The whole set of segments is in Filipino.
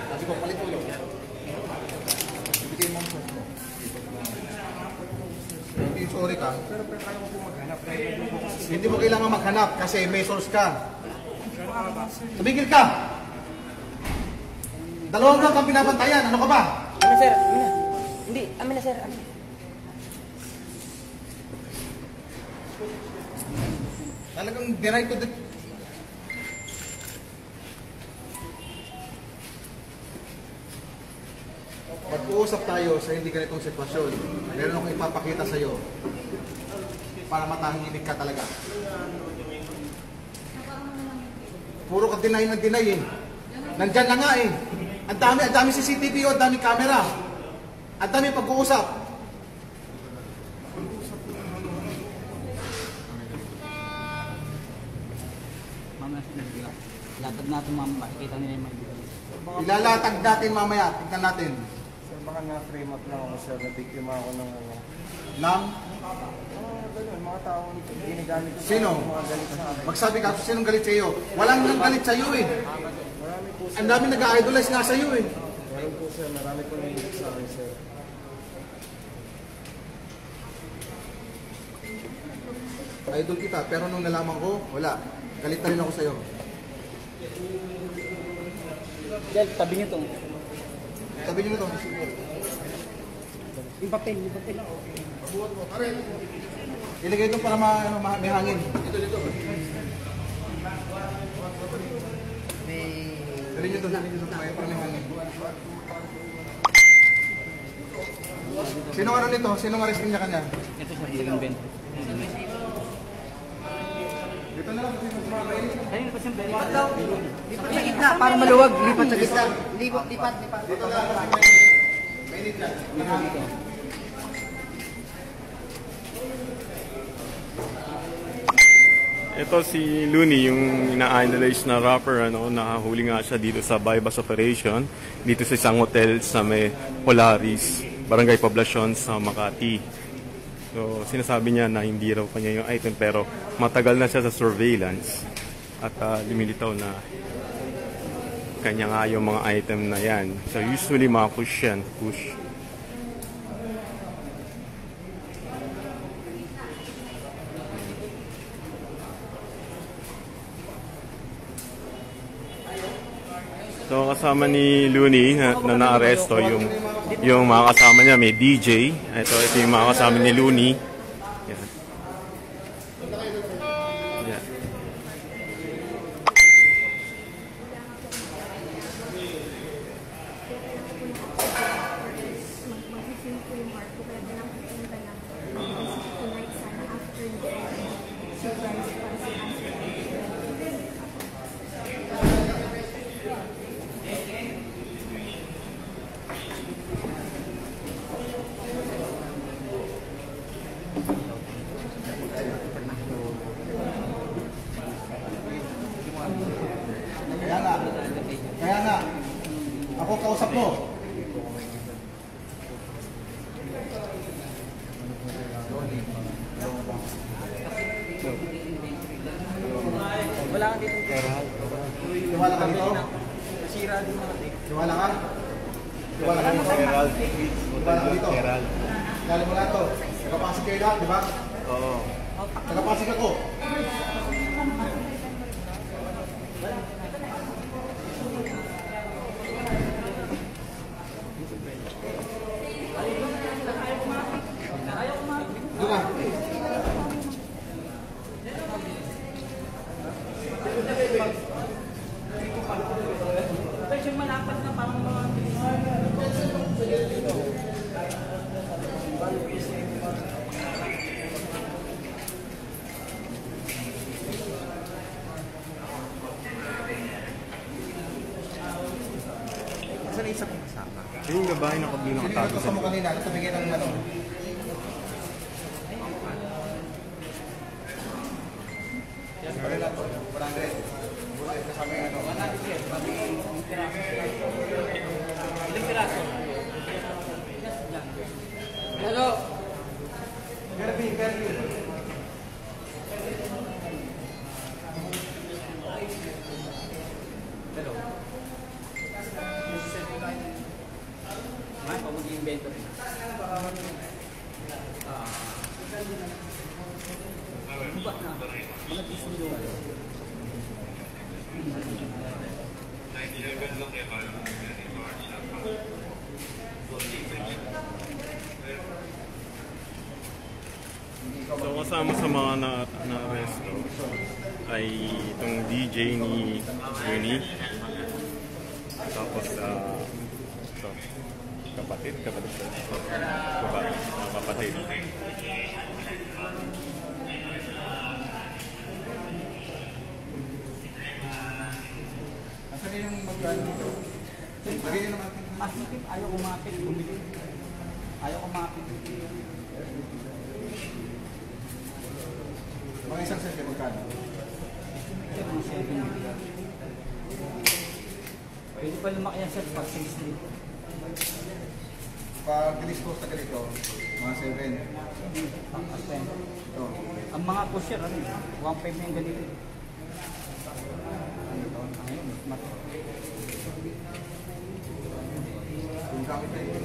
Sabi ko, palit ulo. Ibigay mo ang sauce mo. Hindi, sorry ka. Pero kaya mo po maghanap. Hindi mo kailangan maghanap kasi may source ka. Tumigil ka! Dalawang lang kang pinapantayan. Ano ka ba? Amin sir, amin na. Hindi, amin na sir. Amin. Talagang deny to the... Pag-uusap tayo sa hindi ganitong sitwasyon, meron akong ipapakita sa iyo para matahimik ka talaga. Puro ka deny ng deny eh. Nandyan na nga eh. Ang dami CCTV o, ang dami camera. Ang dami pag-uusap. Latag natin ma'am, makikita nila yung mga Ilalatag natin mamaya. Tignan natin. Sir, baka na-frame up lang ako, sir. Nabiktima ako ng ano. Nang? Ganun, mga taong ginagamit ko Sino? mga galit sa akin. Magsabi ka, sinong galit sa iyo? Walang nang galit sa iyo eh. Marami po, sir. Ang dami nag-idolize nga sa iyo eh. Meron po, sir. Marami po nangyayari sa akin, sir. Idol kita, pero nung nalaman ko, wala. Galit na rin ako sa iyo. Del, tabi niyo to. Sabi niyo na to. Yung papel, yung papel. Ilagay ito para may hangin. Dito. Dali nyo ito, para may hangin. Sino ano nito? Sino arrestin niya kanya? Ito sa hilang Ben. Dito na lang. Ayun pa siyang Ben. Lipat sa gitna, para maluwag. Lipat sa gitna. Lipat. Dito na lang. Mainit yan. Ito si Looney, yung ina-idolize na rapper, nakahuli nga siya dito sa bypass operation, dito sa isang hotel sa may Polaris, Barangay Poblacion sa Makati. So, sinasabi niya na hindi raw kanya yung item pero matagal na siya sa surveillance at lumilitaw na kanya nga yung mga item na yan. So, usually mga push yan, push. So kasama ni Looney na naaresto yung mga kasama niya, may DJ. Ito yung mga kasama ni Looney. Yan. Yan. Kaya nga, ako kausap mo. Wala ka dito. Tiwala ka dito? Nasira din mga tig. Tiwala ka? Tiwala ka dito? Tiwala ka dito? Galing mo na ito. Nagapasig kayo lahat, di ba? Oo. Nagapasig ako. Doon ka. Pero yung malapat na parang mga... Saan isa kong kasama? Yung babae na kabilo Sino nakatago yung sa mo kanina? Ito bigyan ng ano? Pare lang po. 100. Buhay kasama yung ano. 100 pati ilang piraso. Hello. Kirby. So kasama sa mga na-arresto ay itong DJ ni Uni. Tapos ito, kapatid sa kapatid. Asan na yung magkano dito? Lagay nyo naman. Ayaw kumapit. Bumili. Ayaw kumapit. Mga isang set yung magkano? Pwede pa lumaki yan sir pag 60. Pag dispose na ganito, mga 7. Pang 10. Ito. Ang mga pusher, 1.5 na yung ganito. Ayun, Yung gamit na yun.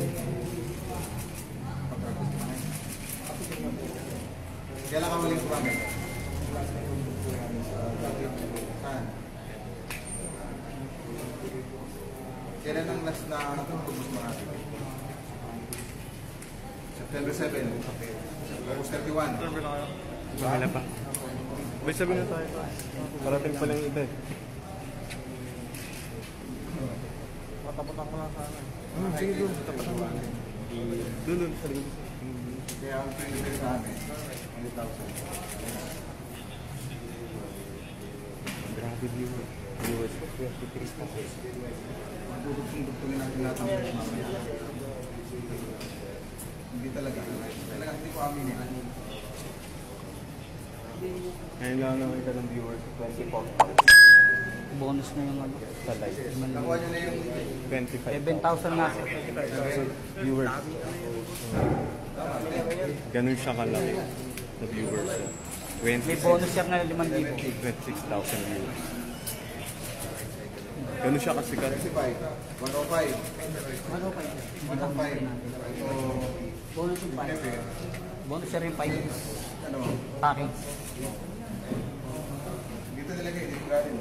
Kailan ka maling kumamit? Saan? Kailan ang last na tugtog mo mga September 7. August 31. Bahala pa. May sabi na tayo. Parating pa lang ito eh. Mataputan ko lang sana. Sige doon. Doon. Kaya ang pinigil sa amin, 100,000. Grabe viewers ko. 23,000. Magdudugtong-dugtongin natin lahat ng mga mamaya. Hindi talaga. Talaga hindi ko aminin. Ngayon lang nakita ng viewers 24,000 bonus na yung ano. sa live. Nakuha nyo na yung 25,000 7,000 na sir. viewers. Ganun siya kalaki sa viewers. May bonus sir na 5,000. 26,000 viewers. Ganun siya kasikat. 65, 105, 105. So, Bonus yung 5. Bonus sir yung 5. ano, Packing. dito nilagay, dito galing.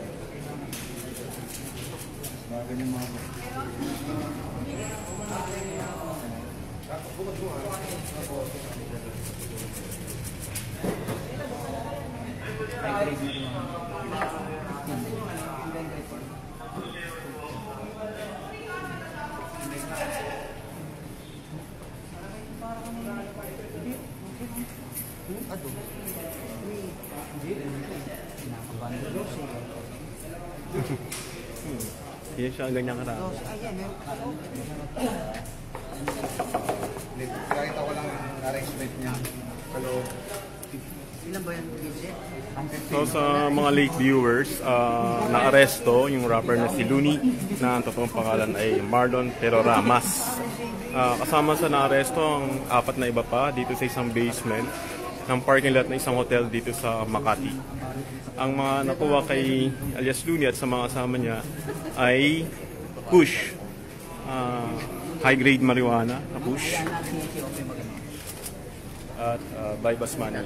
Mga ganyan mga High grade nito naman. Hindi siya ganyan karami. Nakita ko lang yung arrangement niya. Pero, Ilan ba yan? So sa mga late viewers, na-aresto yung rapper na si Looney na ang totoong pangalan ay Marlon Peroramas. Kasama sa na-aresto ang 4 na iba pa dito sa isang basement ng parking lot ng isang hotel dito sa Makati. Ang mga nakuha kay alias Looney at sa mga kasama niya ay push, high-grade marijuana na push, at bypass money.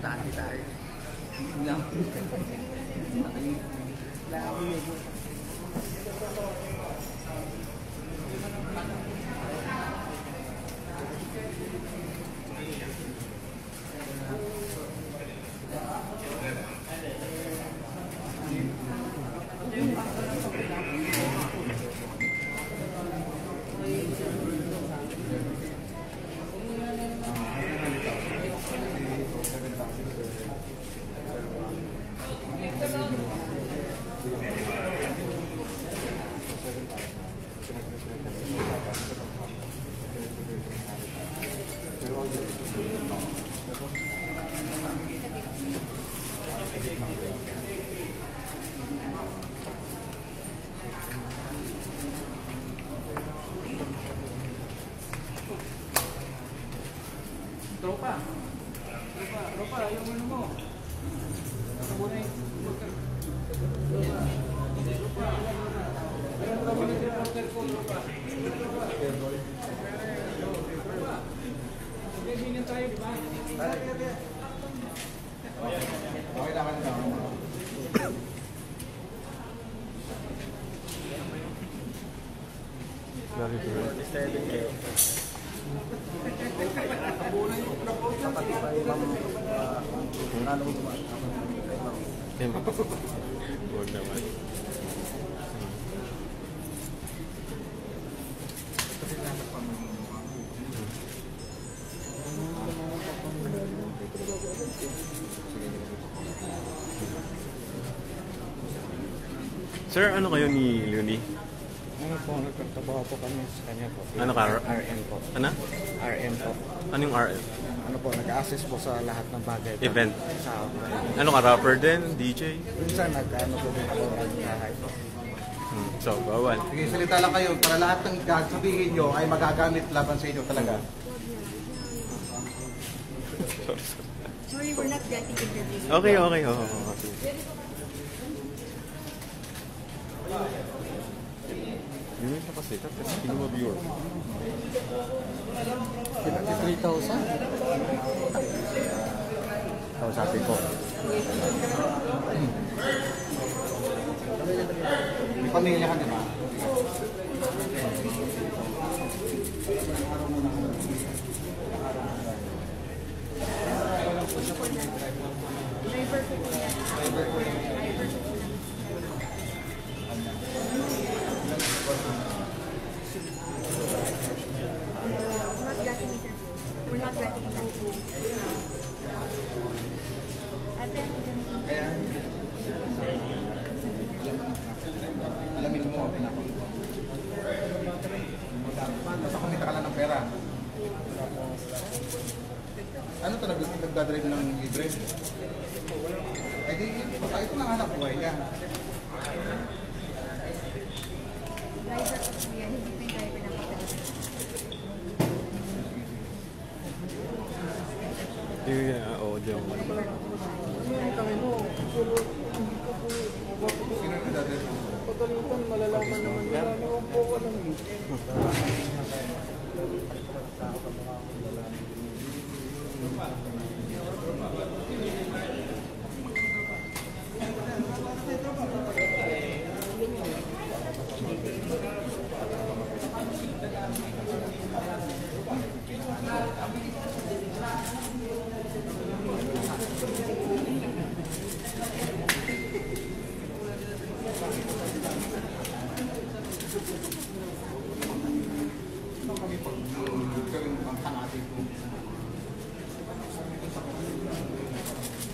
Tropa, yung ano mo. Sabunay. okay lang. Very good. 47K. Kapatid pa yung lalo mo Okay, ma'am. Huwag naman. Sir, ano kayo ni Leonie? Ano po, nagtatrabaho po kami sa kanya po. Ano ka? RM po. Ano? RM po. Ano yung RM? Ano po, nag-assist po sa lahat ng bagay. Event. Sa Ano ka? Rapper din? DJ? minsan nag-ano po din ako ng bahay. So, bawal. Sige, salita lang kayo para lahat ng sabihin nyo ay magagamit laban sa inyo talaga. Sorry, we're not getting interviews. Okay, okay. Oh, Yun na kasi, tapos kinuha viewer. 53,000? Kausapin ko. May pamilya ka, di ba? We're not getting interviews. Kaya, alamin mo, basta kumita ka lang ng pera. Ano to, nagdadrive ng libre? Eh di, ito lang hanap buhay niya. Driver of the year, hindi pa yung driver ng kapatid. Yeah, audio. Sino yung nagdadrive mo?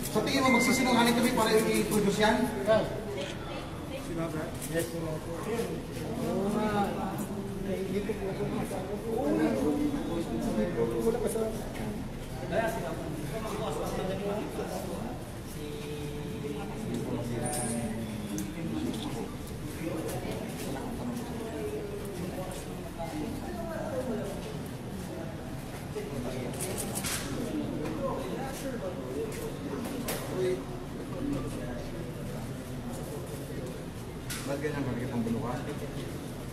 Sa tingin mo magsisinungaling kami para i-produce yan? Ba't ganyan ka? Nagipambuno ka?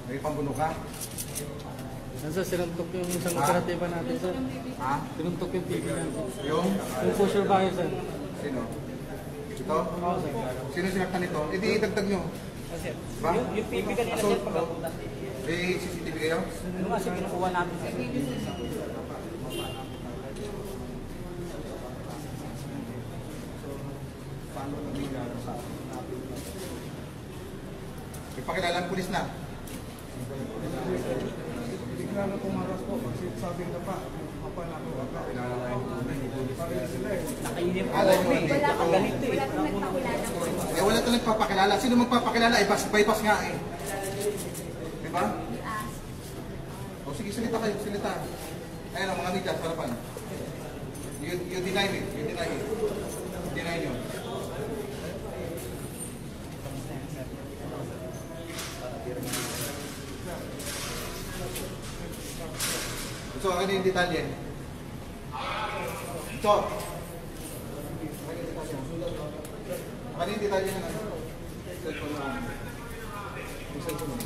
Nagipambuno ka? Sir, sinuntok yung isang operatiba natin, sir. Ha? Sinuntok yung TV natin. Yung? Yung pusher bahay, sir. Sino? Ito? Oo, sir. Sino sinaktan ito? E di idagdag nyo. Kasi Ba? yung PB kanina sir pagkapunta. May CCTV kayo? Ano nga sir, kinukuha natin sir. Ipakilala ang pulis na. Bigla na pumaras po kasi sabing na pa. Apa na ako. Nakainip po. Alam mo, hindi Wala ako. pong nagpakilala po. Eh, wala ito nagpapakilala. Sino magpapakilala? Eh, bypass nga eh. Diba? O sige, salita kayo, salita. Ayan ang mga media, sa harapan. You deny it. You deny it. Deny nyo. So, akin yung detalye. Ito. Akin yung detalye na ano. Cellphone mo. Yung cellphone mo.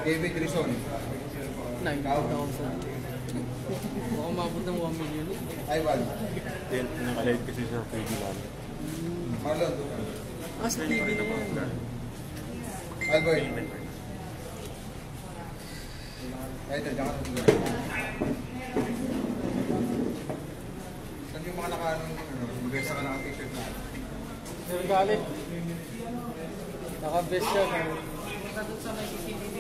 David Rizon. 9,000. Baka umabot ng 1 million. Ivan. Nakalive kasi sa TV lang. Marlon. Sa TV naman. Alboy. Ito, diyan ka. Saan yung mga mag-resa ka ng t-shirt na? Sir Galit. Naka-best siya. Punta doon sa may CCTV.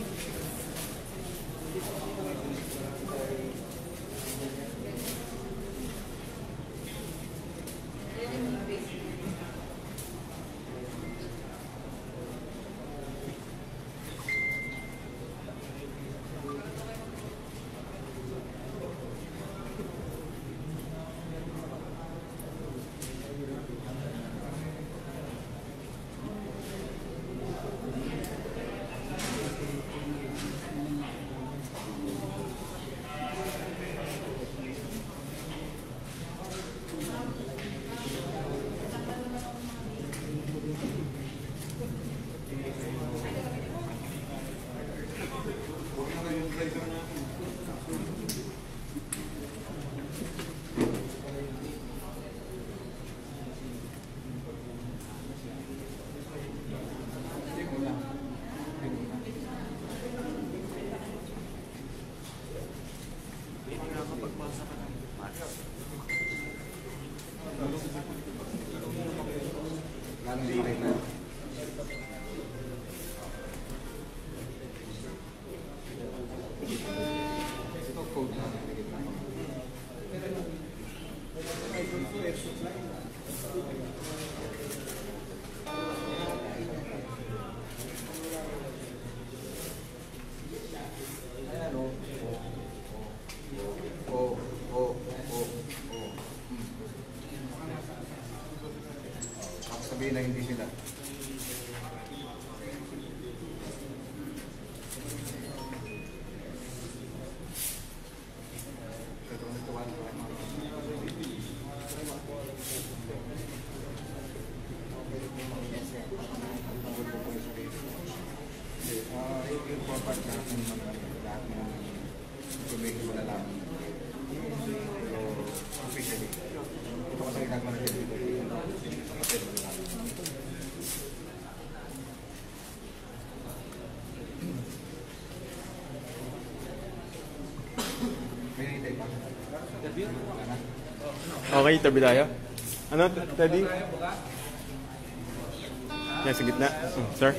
Lalong di rin na. Ito code na. Sabihin na hindi sila. Yung format natin lahat ng information mo na lang. So, officially. Ito kasi ginagawa natin dito. Okay, tabi tayo. Ano, Teddy? Yan, sa gitna. Sir?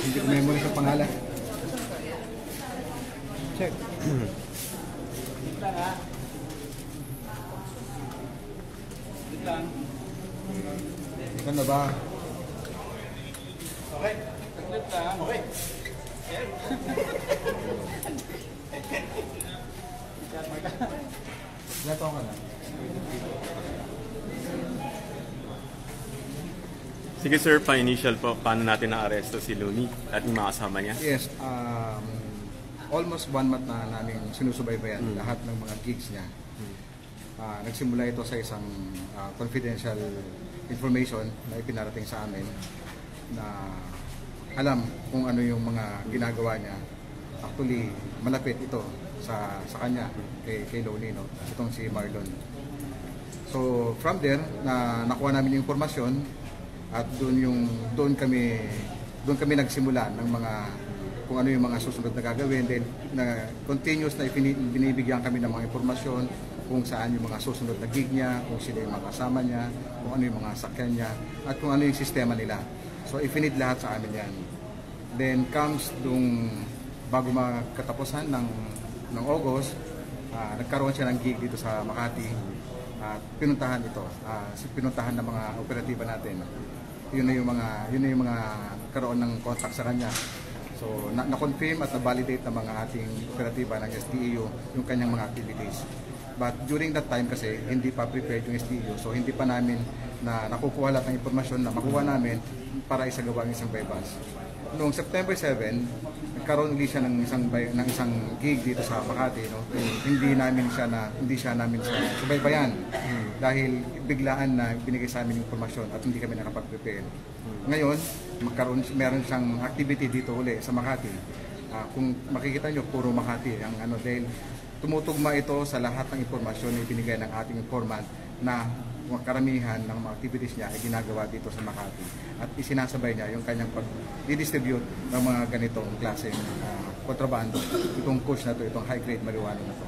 Hindi ko memory sa pangalan. Check. Ganda ba? Okay. Saglit lang. Okay. Ilan taon ka na? Sige sir, pa-initial po, paano natin na-aresto si Looney at yung mga kasama niya? Yes, almost 1 month na namin sinusubaybayan lahat ng mga gigs niya. Nagsimula ito sa isang confidential information na ipinarating sa amin na alam kung ano yung mga ginagawa niya. Actually, malapit ito sa kanya, kay Looney, no? Itong si Marlon. So, from there, nakuha namin yung informasyon at doon kami nagsimula ng mga kung ano yung mga susunod na gagawin. Then, continuous na binibigyan kami ng mga informasyon kung saan yung mga susunod na gig niya, kung sino yung mga kasama niya, kung ano yung mga sakyan niya, at kung ano yung sistema nila. So, ifinid lahat sa amin yan. Then, comes bago magkatapusan ng August, nagkaroon siya ng gig dito sa Makati at pinuntahan ito. Pinuntahan ng mga operatiba natin. Yun na yung mga karoon ng contact sa kanya. So, na-confirm at na-validate ng mga ating operatiba ng STEU yung kanyang mga activities. But during that time kasi, hindi pa prepared yung STEU. So, hindi pa namin nakukuha lahat ng impormasyon na makuha namin para isagawa ang isang bypass. noong September 7, nagkaroon ulit siya ng isang gig dito sa Makati, no? Hindi siya namin sa subaybayan dahil biglaan na binigay sa amin yung impormasyon at hindi kami nakapag-prepare. Ngayon, meron siyang activity dito uli sa Makati. Kung makikita nyo, puro Makati ang dahil tumutugma ito sa lahat ng impormasyon na ibinigay ng ating informant na karamihan ng mga activities niya ay ginagawa dito sa Makati at isinasabay niya yung kanyang pag-distribute ng mga ganitong klaseng kontrabando, itong kush na to, itong high-grade marijuana na to.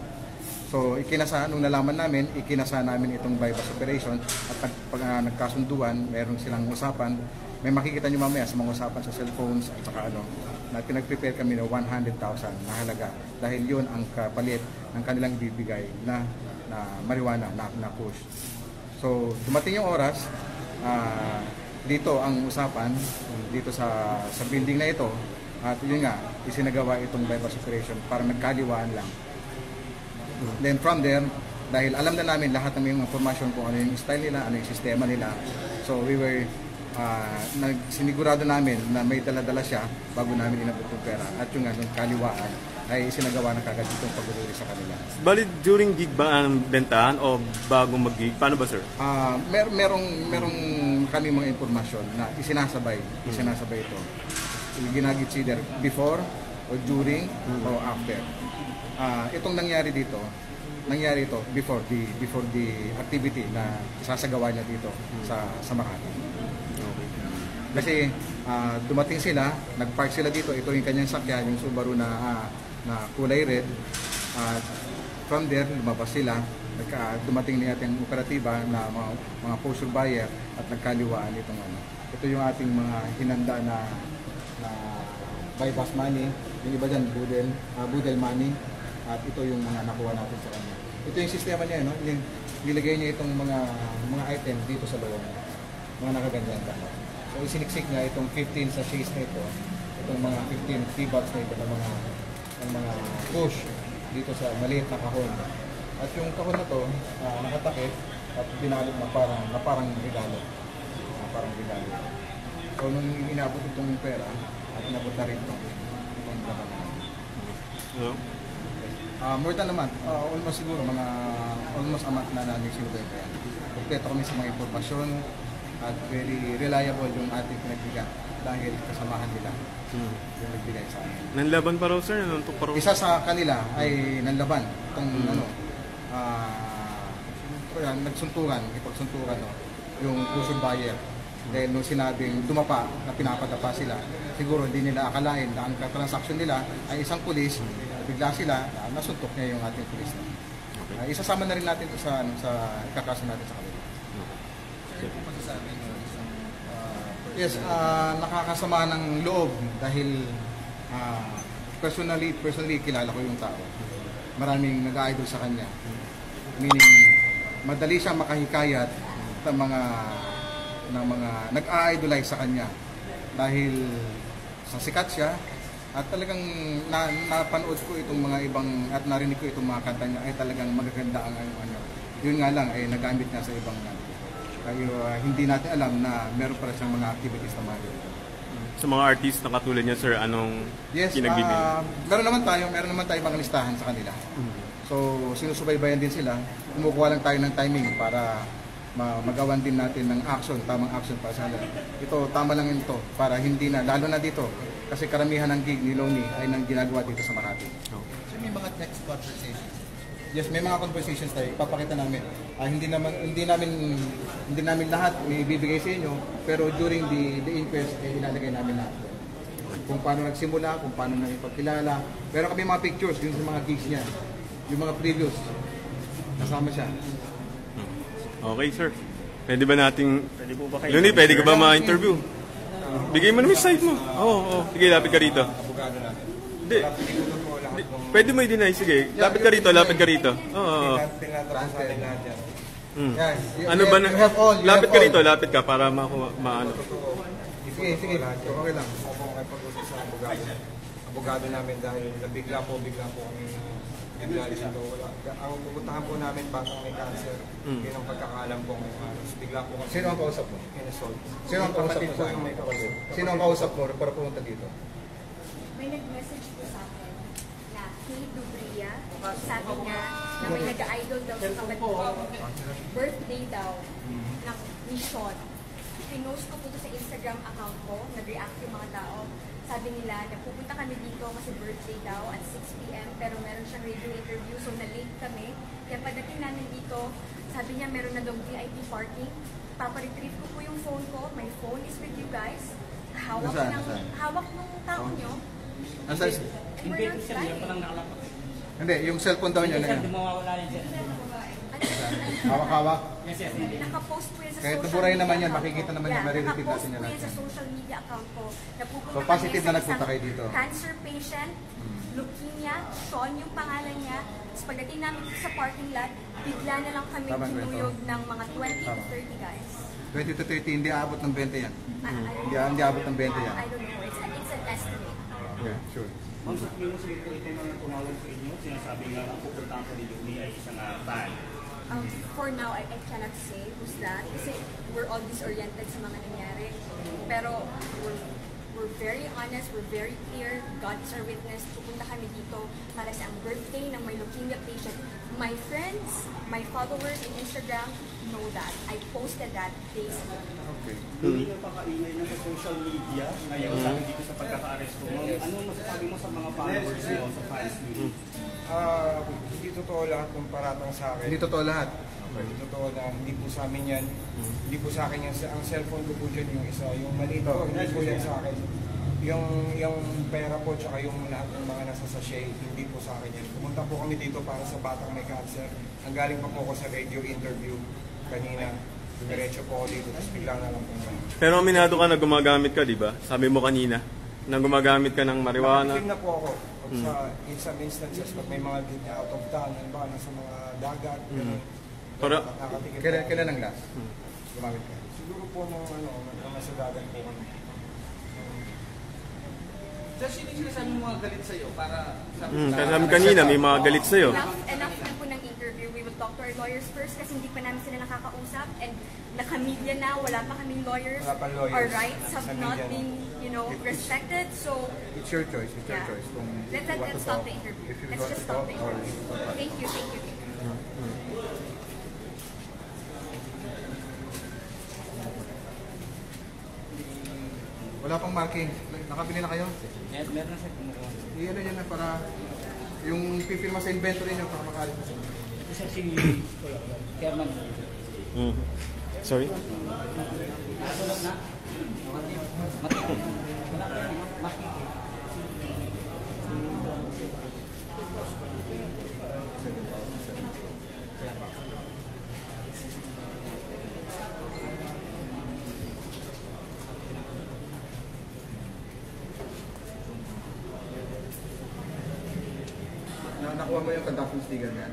So, nung nalaman namin, namin itong bypass operation at pag nagkasunduan, meron silang usapan. May makikita nyo mamaya sa mga usapan sa cellphones at saka na pinag-prepare kami ng 100,000 na halaga dahil yun ang kapalit ng kanilang bibigay na marijuana na kush. So, dumating yung oras, dito ang usapan, dito sa building na ito, at yun nga, isinagawa itong bypass operation para nagkaliwaan lang. Then from there, dahil alam na namin lahat ng mga information kung ano yung style nila, ano yung sistema nila, so we were, sinigurado namin na may dala-dala siya bago namin inabot yung pera. At yung anong kaliwaan ay isinagawa na kagad itong pagduduri sa kanila. Bali, during gig ba ang bentahan o bago mag-gig? Paano ba, sir? Merong kami mga impormasyon na isinasabay ito. Ginagits either before or during or after. Itong nangyari ito before the activity na sasagawa niya dito sa Makati. Kasi dumating sila, nag-park sila dito, ito yung kanyang sakyan, yung Subaru na kulay red. From there, lumabas sila, dumating na ating operatiba na mga posture buyer at nagkaliwaan itong Ito yung ating mga hinanda na bypass money, yung iba dyan, budel money, at ito yung mga nakuha natin sa kanya. Ito yung sistema niya, no? Nilagay niya itong mga items dito sa loob, mga nakaganyan ka. So isiniksik niya itong 15 sachets na ito, itong mga 15 tea bags na ito ng mga push dito sa maliit na kahon. At yung kahon na to nakatakip at binalot na parang regalo. So nung inabot itong pera at inabot na rin itong laban. More than naman, almost siguro almost a month na namin siguro yan. Kompleto kami sa mga impormasyon at very reliable yung ating pinagbigay dahil kasamahan nila yung nagbigay sa amin. Nanlaban pa raw, sir? Nanuntok pa raw? Isa sa kanila ay nanlaban. Itong ipagsuntukan yung puso buyer. Dahil nung sinabing dumapa na pinapadapa sila, siguro hindi nila akalain na ang transaction nila ay isang pulis, bigla sila, nasuntok niya yung ating pulis. Isasama na rin natin ito sa ikakaso natin sa kanila. Yes, nakakasama ng loob dahil personally kilala ko yung tao. Maraming nag-idol sa kanya. Meaning, madali siyang makahikayat ng mga nag-idolize sa kanya dahil sa sikat siya at talagang napanood ko itong mga ibang at narinig ko itong mga kanta niya ay talagang magaganda ang Yun nga lang ay nagamit na sa ibang kaya hindi natin alam na meron pa rin siyang mga activities na mga ganito. Sa mga artist na katulad niya, sir, anong pinagbibigay? Meron naman tayo mga listahan sa kanila. So, sinusubaybayan din sila. Kumukuha lang tayo ng timing para magawan din natin ng tamang action para sa kanila. Ito, tama lang ito para hindi na, lalo na dito. Kasi karamihan ng gig ni Lonnie ay nang ginagawa dito sa Makati. So, may mga next conversations. Yes, may mga conversations tayo. Ipapakita namin. Hindi namin lahat may ibibigay sa inyo, pero during the inquest, ilalagay namin lahat. Kung paano nagsimula, kung paano nang ipagkilala. Pero kami mga pictures yung sa mga gigs niya. Yung mga previous. Kasama siya. Okay, sir. Pwede po ba kayo? Luni, pwede ka ba ma-interview? Bigay mo naman yung site mo. Oo. Sige, lapit ka rito. Abogado natin. Hindi. Pwede mo i-deny. Sige, lapit ka rito. Oo. Tinatapos natin lahat yan. Yes. Ano ba na? Lapit ka rito, lapit ka para maano. Sige. Okay lang. Ako ay pag-usap sa abogado namin dahil bigla po kami bigla dito. Ang pupuntahan po namin batang may cancer. Yun ang pagkakaalam ko ngayon. Bigla po kami. Sino ang kausap mo? Inassault. Sino ang kausap Kapatid mo ko sa yung may kausap. Sino ang kausap mo para pumunta dito? May nag-message po sa akin na Kay Dubria, sabi niya na may nag-idol daw sa kapatid ko. Birthday daw ng ni Sean. Pinost ko po ito sa Instagram account ko, nag-react yung mga tao. Sabi nila na pupunta kami dito kasi birthday daw at 6 p.m. pero meron siyang radio interview so na-late kami. Kaya pagdating namin dito, sabi niya meron na daw VIP parking. Paparetrieve ko po yung phone ko. My phone is with you guys. Hawak ng tao nyo. Nasaan? And we're Hindi not siya, hindi flying. pa lang nakalapat. Hindi, yung cellphone daw niya Hindi na siya, yan. di mawawala yan siya. Hawak-hawak. Yes, yes. Nakapost po yan sa Kahit social naburay media naman yan, account makikita ko. naman yan, marirepeat nakapost natin yan po yan lahat sa yan. social media account ko. Napupunta So, positive kami na sa nagpunta isang kayo dito. Cancer patient, leukemia, Sean yung pangalan niya. Tapos pagdating namin sa parking lot, bigla na lang kami Tama, kinuyog ng mga 20 to Tama. 30 guys. 20 to 30, hindi aabot ng 20 yan. Hindi aabot ng 20 yan. I don't know. It's an estimate. Yeah, sure. Ma'am, sa tingin mo siguro ito mga tumawag sa inyo, sinasabi nga ang pupuntahan ko ni Luni ay isang fan. For now, I cannot say who's that kasi we're all disoriented sa mga nangyari. Pero we're very honest, we're very clear. God is our witness. Pupunta kami dito para sa ang birthday ng may leukemia patient. My friends, my followers in Instagram know that. I posted that days ago. Okay. Hindi nyo pakaingay na sa social media ngayon sabi dito sa pagkaka-arrest mo. Anong masasabi mo sa mga followers mo, sa fans mo? Hindi totoo lahat ng paratang sa akin. Hindi totoo lahat. Hindi totoo na hindi po sa amin yan. Hindi po sa akin yan. Ang cellphone ko po dyan yung isa. Yung malito, hindi po yan sa akin. Yung pera po tsaka yung lahat ng mga nasa sachet, hindi po sa akin yan. Pumunta po kami dito para sa batang may cancer. Ang galing pa po ako sa radio interview kanina. Diretso po ako dito, tapos bigla na lang po yan. Pero aminado ka na gumagamit ka, di ba? Sabi mo kanina, na gumagamit ka ng marijuana. Nakatim na po ako. In some instances, pag may mga out of town, ba, nasa mga dagat, Pero, nakatikim po. Kailan ang last? Gumamit ka. Siguro po nung nasa dagat po kami. Just yun yung sinasabi mo mga galit sa'yo para sa... kasi sabi kanina, may mga galit sa'yo. Enough na po ng interview. We will talk to our lawyers first kasi hindi pa namin sila nakakausap and naka-media na, wala pa kaming lawyers. Wala pa lawyers. Our rights have Sa not media na. been, respected. So, It's your choice. It's your yeah. choice. Kung Let's you want to stop talk, the interview. if you Let's want just to stop talk, the or interview. Thank you. wala pang marking. Nakabili na kayo? Meron na siya kumukuha. Iyan na yan na para yung pipirma sa inventory nyo para makalit sa inyo. Isa si Chairman. Sorry? Nakasulog na? Matipid. Wala ka yan, matipid. Nakuha mo yung conducting sticker niyan?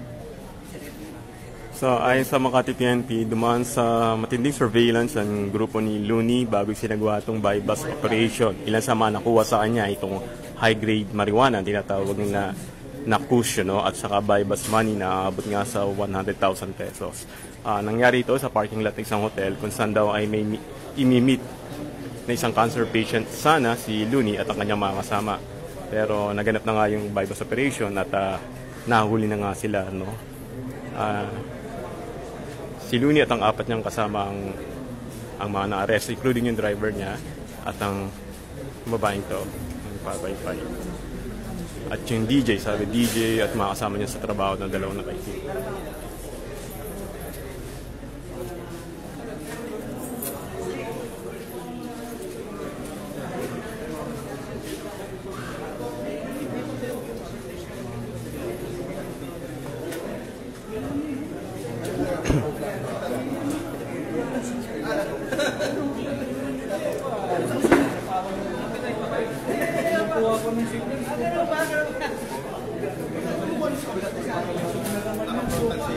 So, ayon sa Makati PNP, dumaan sa matinding surveillance ang grupo ni Luni bago sinagawa itong bypass operation. Ilan sa mga nakuha sa kanya itong high-grade marijuana, tinatawag nila na kush, at saka bypass money na abot nga sa 100,000 pesos. Nangyari ito sa parking lot ng isang hotel kung saan daw ay may imimit na isang cancer patient sana si Luni at ang kanyang mga kasama. Pero naganap na nga yung bypass operation at nahuli na nga sila. Si Luni at ang apat niyang kasama ang mga na-arrest, including yung driver niya at ang babaeng to, ang papaypay. At yung DJ, sabi DJ at mga kasama niya sa trabaho ng dalawang nakaitin. Ano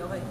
okay.